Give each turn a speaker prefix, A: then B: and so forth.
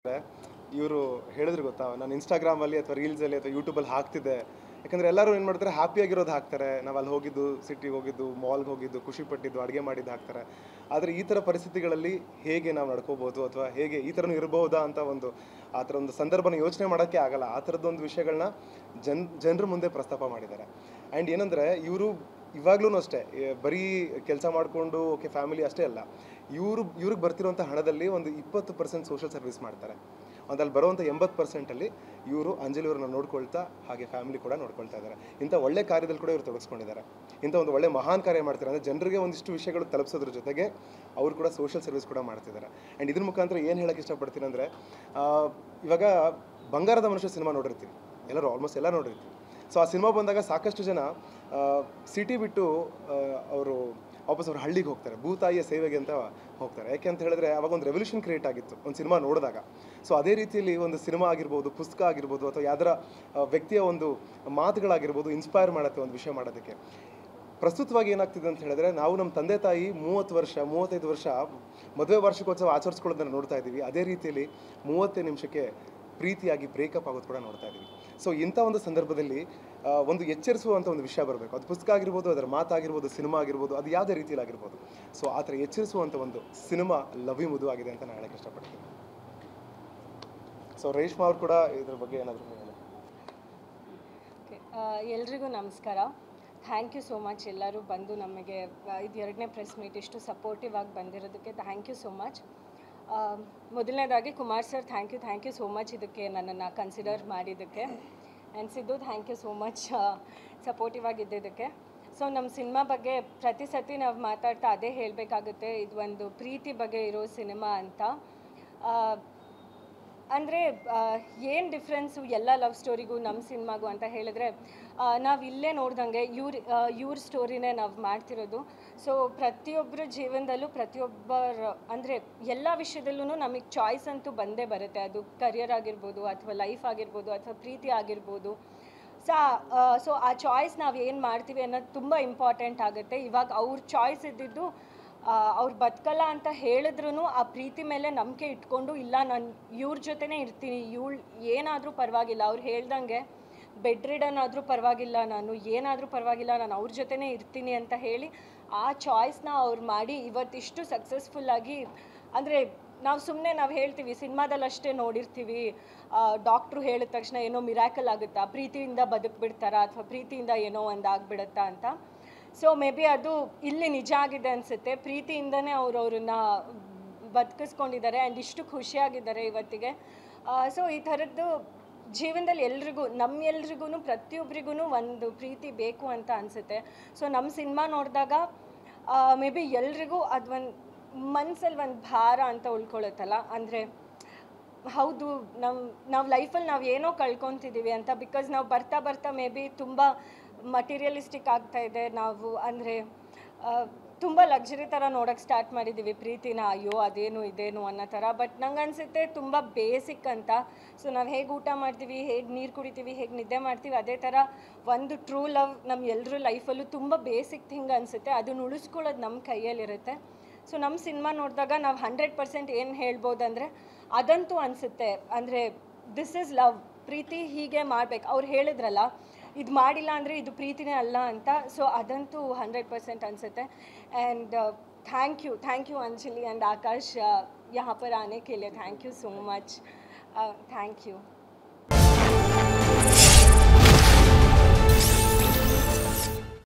A: ಇವರು ಹೇಳಿದ್ರು ಗೊತ್ತಾ, ನಾನು ಇನ್ಸ್ಟಾಗ್ರಾಮಲ್ಲಿ ಅಥವಾ ರೀಲ್ಸಲ್ಲಿ ಅಥವಾ ಯೂಟ್ಯೂಬಲ್ಲಿ ಹಾಕ್ತಿದ್ದೆ. ಯಾಕಂದರೆ ಎಲ್ಲರೂ ಏನು ಮಾಡ್ತಾರೆ, ಹ್ಯಾಪಿಯಾಗಿರೋದು ಹಾಕ್ತಾರೆ. ನಾವು ಅಲ್ಲಿ ಹೋಗಿದ್ದು, ಸಿಟಿಗೆ ಹೋಗಿದ್ದು, ಮಾಲ್ಗೆ ಹೋಗಿದ್ದು, ಖುಷಿ ಪಟ್ಟಿದ್ದು, ಅಡುಗೆ ಮಾಡಿದ್ದು ಹಾಕ್ತಾರೆ. ಆದರೆ ಈ ಥರ ಪರಿಸ್ಥಿತಿಗಳಲ್ಲಿ ಹೇಗೆ ನಾವು ನಡ್ಕೋಬೋದು ಅಥವಾ ಹೇಗೆ ಈ ಥರನೂ ಇರ್ಬೋದಾ ಅಂತ ಆ ಥರ ಒಂದು ಸಂದರ್ಭನ ಯೋಚನೆ ಮಾಡೋಕ್ಕೆ ಆಗಲ್ಲ. ಆ ಥರದ್ದೊಂದು ವಿಷಯಗಳನ್ನ ಜನರ ಮುಂದೆ ಪ್ರಸ್ತಾಪ ಮಾಡಿದ್ದಾರೆ. ಆ್ಯಂಡ್ ಏನಂದರೆ ಇವರು ಇವಾಗ್ಲೂ ಅಷ್ಟೇ ಬರೀ ಕೆಲಸ ಮಾಡಿಕೊಂಡು ಓಕೆ ಫ್ಯಾಮಿಲಿ ಅಷ್ಟೇ ಅಲ್ಲ, ಇವ್ರಿಗೆ ಬರ್ತಿರೋಂಥ ಹಣದಲ್ಲಿ ಒಂದು 20% ಸೋಷಿಯಲ್ ಸರ್ವಿಸ್ ಮಾಡ್ತಾರೆ. ಅಲ್ಲಿ ಬರುವಂಥ 80%ಅಲ್ಲಿ ಇವರು ಅಂಜಲಿಯವ್ರನ್ನ ನೋಡ್ಕೊಳ್ತಾ ಹಾಗೆ ಫ್ಯಾಮಿಲಿ ಕೂಡ ನೋಡ್ಕೊಳ್ತಾ ಇದ್ದಾರೆ. ಇಂಥ ಒಳ್ಳೆ ಕಾರ್ಯದಲ್ಲಿ ಕೂಡ ಇವರು ತೊಡಗಿಸ್ಕೊಂಡಿದ್ದಾರೆ. ಇಂಥ ಒಂದು ಒಳ್ಳೆ ಮಹಾನ್ ಕಾರ್ಯ ಮಾಡ್ತಾರೆ. ಅಂದರೆ ಜನರಿಗೆ ಒಂದಿಷ್ಟು ವಿಷಯಗಳು ತಲುಪಿಸೋದ್ರ ಜೊತೆಗೆ ಅವರು ಕೂಡ ಸೋಷಿಯಲ್ ಸರ್ವಿಸ್ ಕೂಡ ಮಾಡ್ತಿದ್ದಾರೆ. ಆ್ಯಂಡ್ ಇದ್ರ ಮುಖಾಂತರ ಏನು ಹೇಳೋಕ್ಕೆ ಇಷ್ಟಪಡ್ತೀನಿ ಅಂದರೆ, ಇವಾಗ ಬಂಗಾರದ ಮನುಷ್ಯ ಸಿನಿಮಾ ನೋಡಿರ್ತೀವಿ, ಆಲ್ಮೋಸ್ಟ್ ಎಲ್ಲ ನೋಡಿರ್ತೀವಿ. ಸೊ ಆ ಸಿನಿಮಾ ಬಂದಾಗ ಸಾಕಷ್ಟು ಜನ ಸಿಟಿ ಬಿಟ್ಟು ಅವರು ವಾಪಸ್ ಅವ್ರ ಹಳ್ಳಿಗೆ ಹೋಗ್ತಾರೆ, ಭೂತಾಯಿಯ ಸೇವೆಗೆ ಅಂತ ಹೋಗ್ತಾರೆ. ಯಾಕೆ ಅಂತ ಹೇಳಿದ್ರೆ ಅವಾಗ ಒಂದು ರೆವಲ್ಯೂಷನ್ ಕ್ರಿಯೇಟ್ ಆಗಿತ್ತು ಒಂದು ಸಿನಿಮಾ ನೋಡಿದಾಗ. ಸೊ ಅದೇ ರೀತಿಯಲ್ಲಿ ಒಂದು ಸಿನಿಮಾ ಆಗಿರ್ಬೋದು, ಪುಸ್ತಕ ಆಗಿರ್ಬೋದು, ಅಥವಾ ಯಾವ್ದಾರ ವ್ಯಕ್ತಿಯ ಒಂದು ಮಾತುಗಳಾಗಿರ್ಬೋದು, ಇನ್ಸ್ಪೈರ್ ಮಾಡುತ್ತೆ ಒಂದು ವಿಷಯ ಮಾಡೋದಕ್ಕೆ. ಪ್ರಸ್ತುತವಾಗಿ ಏನಾಗ್ತಿದೆ ಅಂತ ಹೇಳಿದ್ರೆ, ನಾವು ನಮ್ಮ ತಂದೆ ತಾಯಿ 30 ವರ್ಷ 35 ವರ್ಷ ಮದುವೆ ವಾರ್ಷಿಕೋತ್ಸವ ಆಚರಿಸ್ಕೊಳ್ಳೋದನ್ನು ನೋಡ್ತಾ ಇದ್ದೀವಿ. ಅದೇ ರೀತಿಯಲ್ಲಿ 30 ನಿಮಿಷಕ್ಕೆ ಪ್ರೀತಿಯಾಗಿ ಬ್ರೇಕಪ್ ಆಗೋದು ಕೂಡ ನೋಡ್ತಾ ಇದ್ದೀವಿ. ಸೊ ಇಂಥ ಒಂದು ಸಂದರ್ಭದಲ್ಲಿ ಒಂದು ಎಚ್ಚರಿಸುವಂಥ ಒಂದು ವಿಷಯ ಬರಬೇಕು. ಅದು ಪುಸ್ತಕ ಆಗಿರ್ಬೋದು, ಅದರ ಮಾತಾಗಿರ್ಬೋದು, ಸಿನಿಮಾ ಆಗಿರ್ಬೋದು, ಅದು ಯಾವುದೇ ರೀತಿಯಲ್ಲಿ ಆಗಿರ್ಬೋದು. ಸೊ ಆ ಥರ ಎಚ್ಚರಿಸುವಂಥ ಒಂದು ಸಿನಿಮಾ ಲವ್ ಯು ಮಧು ಆಗಿದೆ ಅಂತ ನಾನು ಹೇಳಕ್ಕೆ ಇಷ್ಟಪಡ್ತೀನಿ. ಸೊ ರೇಷ್ಮಾ ಅವ್ರು ಕೂಡ ಇದ್ರ ಬಗ್ಗೆ ಏನಾದರೂ ಹೇಳಿ.
B: ಎಲ್ರಿಗೂ ನಮಸ್ಕಾರ. ಥ್ಯಾಂಕ್ ಯು ಸೋ ಮಚ್ ಎಲ್ಲರೂ ಬಂದು ನಮಗೆ ಇದು 2ನೇ ಪ್ರೆಸ್ ಮೀಟ್ ಇಷ್ಟು ಸಪೋರ್ಟಿವ್ ಆಗಿ ಬಂದಿರೋದಕ್ಕೆ ಥ್ಯಾಂಕ್ ಯು ಸೋ ಮಚ್. ಮೊದಲನೇದಾಗಿ Kumar sir thank you so much ಇದಕ್ಕೆ ನನ್ನನ್ನು ಕನ್ಸಿಡರ್ ಮಾಡಿದ್ದಕ್ಕೆ. And Siddu thank you so much supportive ಆಗಿದ್ದಕ್ಕೆ. ಸೊ ನಮ್ಮ ಸಿನಿಮಾ ಬಗ್ಗೆ ಪ್ರತಿ ಸತಿ ನಾವು ಮಾತಾಡ್ತಾ ಅದೇ ಹೇಳಬೇಕಾಗುತ್ತೆ, ಇದು ಒಂದು ಪ್ರೀತಿ ಬಗ್ಗೆ ಇರೋ ಸಿನಿಮಾ ಅಂತ. ಅಂದರೆ ಏನು ಡಿಫ್ರೆನ್ಸು ಎಲ್ಲ ಲವ್ ಸ್ಟೋರಿಗೂ ನಮ್ಮ ಸಿನಿಮಾಗೂ ಅಂತ ಹೇಳಿದ್ರೆ, ನಾವು ಇಲ್ಲೇ ನೋಡ್ದಂಗೆ ಇವ್ರ ಸ್ಟೋರಿನೇ ನಾವು ಮಾಡ್ತಿರೋದು. ಸೊ ಪ್ರತಿಯೊಬ್ಬರ ಜೀವನದಲ್ಲೂ ಪ್ರತಿಯೊಬ್ಬರ ಅಂದರೆ ಎಲ್ಲ ವಿಷಯದಲ್ಲೂ ನಮಗೆ ಚಾಯ್ಸ್ ಅಂತೂ ಬಂದೇ ಬರುತ್ತೆ. ಅದು ಕರಿಯರ್ ಆಗಿರ್ಬೋದು, ಅಥವಾ ಲೈಫ್ ಆಗಿರ್ಬೋದು, ಅಥವಾ ಪ್ರೀತಿ ಆಗಿರ್ಬೋದು. ಸೊ ಆ ಚಾಯ್ಸ್ ನಾವು ಏನು ಮಾಡ್ತೀವಿ ಅನ್ನೋದು ತುಂಬ ಇಂಪಾರ್ಟೆಂಟ್ ಆಗುತ್ತೆ. ಇವಾಗ ಅವ್ರ ಚಾಯ್ಸ್ ಇದ್ದಿದ್ದು ಅವ್ರು ಬದುಕಲ್ಲ ಅಂತ ಹೇಳಿದ್ರೂ ಆ ಪ್ರೀತಿ ಮೇಲೆ ನಂಬಿಕೆ ಇಟ್ಕೊಂಡು, ಇಲ್ಲ ನಾನು ಇವ್ರ ಜೊತೆನೇ ಇರ್ತೀನಿ, ಇವಳು ಏನಾದರೂ ಪರವಾಗಿಲ್ಲ, ಅವ್ರು ಹೇಳ್ದಂಗೆ ಬೆಡ್ ರಿಡನ್ ಆದರೂ ಪರವಾಗಿಲ್ಲ, ನಾನು ಏನಾದರೂ ಪರವಾಗಿಲ್ಲ, ನಾನು ಅವ್ರ ಜೊತೆನೇ ಇರ್ತೀನಿ ಅಂತ ಹೇಳಿ ಆ ಚಾಯ್ಸ್ನ ಅವ್ರು ಮಾಡಿ ಇವತ್ತಿಷ್ಟು ಸಕ್ಸಸ್ಫುಲ್ಲಾಗಿ. ಅಂದರೆ ನಾವು ಹೇಳ್ತೀವಿ ಸಿನಿಮಾದಲ್ಲಿ ಅಷ್ಟೇ ನೋಡಿರ್ತೀವಿ, ಡಾಕ್ಟ್ರು ಹೇಳಿದ ತಕ್ಷಣ ಏನೋ ಮಿರಾಕಲ್ ಆಗುತ್ತಾ, ಪ್ರೀತಿಯಿಂದ ಬದುಕ್ಬಿಡ್ತಾರಾ ಅಥವಾ ಪ್ರೀತಿಯಿಂದ ಏನೋ ಒಂದು ಆಗಿಬಿಡುತ್ತಾ ಅಂತ. ಸೊ ಮೇ ಬಿ ಅದು ಇಲ್ಲಿ ನಿಜ ಆಗಿದೆ ಅನಿಸುತ್ತೆ. ಪ್ರೀತಿಯಿಂದನೇ ಅವ್ರನ್ನ ಬದುಕಿಸ್ಕೊಂಡಿದ್ದಾರೆ ಆ್ಯಂಡ್ ಇಷ್ಟು ಖುಷಿಯಾಗಿದ್ದಾರೆ ಇವತ್ತಿಗೆ. ಸೊ ಈ ಥರದ್ದು ಜೀವನದಲ್ಲಿ ನಮ್ಮೆಲ್ರಿಗೂ ಪ್ರತಿಯೊಬ್ಬರಿಗೂ ಒಂದು ಪ್ರೀತಿ ಬೇಕು ಅಂತ ಅನಿಸುತ್ತೆ. ಸೊ ನಮ್ಮ ಸಿನಿಮಾ ನೋಡಿದಾಗ ಮೇ ಬಿ ಎಲ್ರಿಗೂ ಅದು ಒಂದು ಮನಸ್ಸಲ್ಲಿ ಒಂದು ಭಾರ ಅಂತ ಉಳ್ಕೊಳ್ಳುತ್ತಲ್ಲ. ಅಂದರೆ ಹೌದು, ನಾವು ಲೈಫಲ್ಲಿ ನಾವು ಏನೋ ಕಳ್ಕೊತಿದ್ದೀವಿ ಅಂತ. ಬಿಕಾಸ್ ನಾವು ಬರ್ತಾ ಮೇ ಬಿ ತುಂಬ ಮಟೀರಿಯಲಿಸ್ಟಿಕ್ ಆಗ್ತಾ ಇದೆ. ನಾವು ಅಂದರೆ ತುಂಬ ಲಕ್ಸುರಿ ಥರ ನೋಡೋಕ್ಕೆ ಸ್ಟಾರ್ಟ್ ಮಾಡಿದ್ದೀವಿ ಪ್ರೀತಿನ. ಅಯ್ಯೋ ಅದೇನು ಇದೇನು ಅನ್ನೋ ಥರ. ಬಟ್ ನಂಗೆ ಅನಿಸುತ್ತೆ ತುಂಬ ಬೇಸಿಕ್ ಅಂತ. ಸೊ ನಾವು ಹೇಗೆ ಊಟ ಮಾಡ್ತೀವಿ, ಹೇಗೆ ನೀರು ಕುಡಿತೀವಿ, ಹೇಗೆ ನಿದ್ದೆ ಮಾಡ್ತೀವಿ, ಅದೇ ಥರ ಒಂದು ಟ್ರೂ ಲವ್ ನಮ್ಮ ಎಲ್ಲರ ಲೈಫಲ್ಲೂ ತುಂಬ ಬೇಸಿಕ್ ಥಿಂಗ್ ಅನಿಸುತ್ತೆ. ಅದನ್ನು ಉಳಿಸ್ಕೊಳ್ಳೋದು ನಮ್ಮ ಕೈಯಲ್ಲಿರುತ್ತೆ. ಸೊ ನಮ್ಮ ಸಿನಿಮಾ ನೋಡಿದಾಗ ನಾವು 100% ಏನು ಹೇಳ್ಬೋದು ಅಂದರೆ ಅದಂತೂ ಅನಿಸುತ್ತೆ. ಅಂದರೆ ದಿಸ್ ಈಸ್ ಲವ್, ಪ್ರೀತಿ ಹೀಗೆ ಮಾಡಬೇಕು. ಅವ್ರು ಹೇಳಿದ್ರಲ್ಲ, ಇದು ಮಾಡಿಲ್ಲ ಅಂದರೆ ಇದು ಪ್ರೀತಿನೇ ಅಲ್ಲ ಅಂತ. ಸೊ ಅದಂತೂ 100% ಅನಿಸುತ್ತೆ. And thank you Anjali and Akash यहाँ पर आने के लिए. Thank you so much. Thank you.